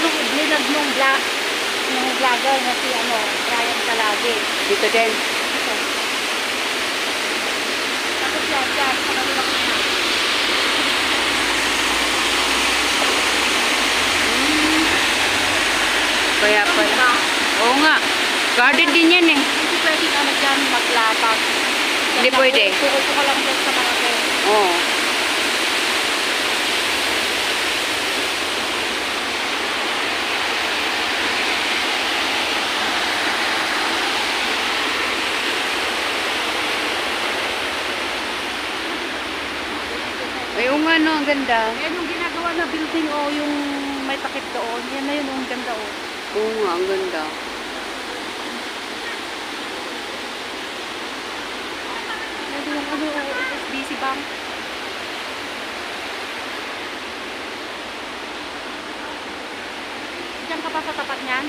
nung iblinag nung vlogger na si Brian Kalagi. Dito din. Ito. Tapos yan, sa kanulak niya. Kaya pala. Oo nga. Guarded din yan eh. Hindi pwedeng dyan maglapag. Hindi pwede. Tukupo ka lang dyan sa mga pen. Oo. Ayun nga no, ang ganda. Ayan yung ginagawa na building yung may takip doon. Yan na yun, ang ganda Oo nga, ang ganda. Yan yung SBC Bank. Diyan ka pa sa tapat niyan?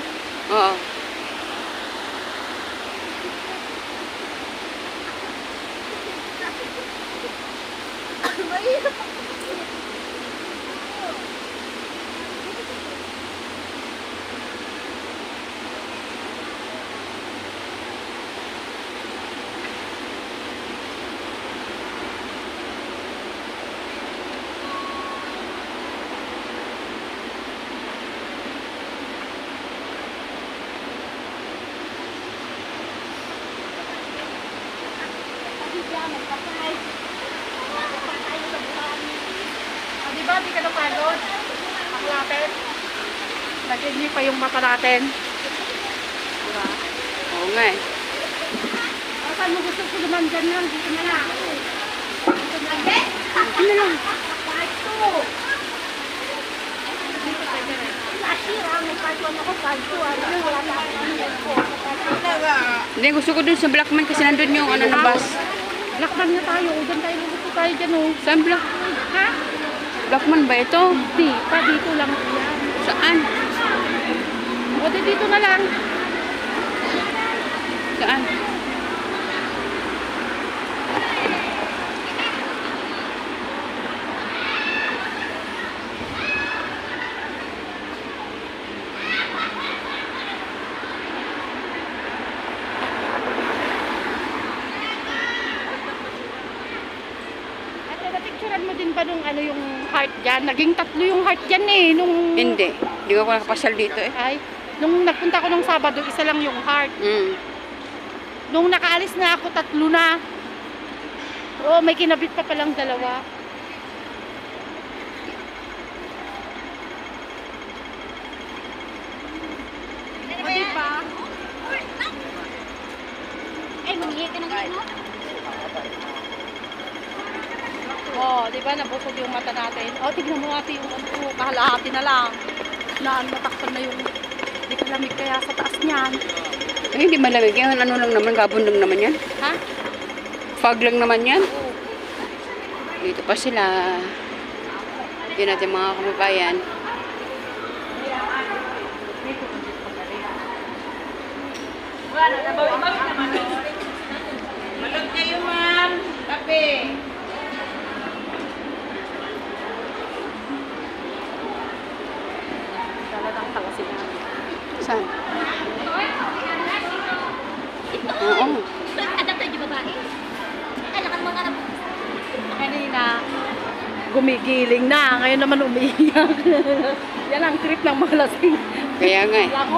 Oo. Diba, di ka napagod? Maklapit. Lagyan niyo pa yung mata natin. Diba? Oo nga eh. Saan mo gusto ko naman dyan lang? Dito na lang. Dito na lang. Dito na lang. Dito pwede rin. Nasira, may parton ako. Parton. Wala na ako. Hindi, gusto ko dun sa Blackman kasi nandun yung ano na bus. Blackman na tayo. Diyan tayo. Gusto tayo dyan Saan Black? Ha? Blackman ba ito? Di pa. Dito lang yan. Saan? O dito na lang. Saan? Napicturean mo din ba nung yung heart dyan? Naging 3 yung heart dyan eh. Nung... Hindi. Hindi ko nakapasal dito eh. Ay, nung nagpunta ko nung Sabado, 1 lang yung heart. Nung nakaalis na ako, 3 na. Oo, may kinabit pa palang 2. O, diba? Ay, humingi ka ng ano? Oo, diba? Nabusog yung mata natin. O, tignan mo natin yung kahalahati na lang. Natakpan na yung hindi ka lamig kaya sa taas niyan. Ay, hindi malamig yan. Ano lang naman, gabon lang naman yan. Ha? Fog lang naman yan. Oo. Dito pa sila. Yun natin mga kababayan. Malog kayo, ma'am. Kape. Talagang tanga sila. Saan? Ito. Oo. Adapt tayo babae. Alakan mga anak. Kanina, gumigiling na. Ngayon naman umiiyak. Yan ang trip ng mga lasing. Kaya nga eh. Ako.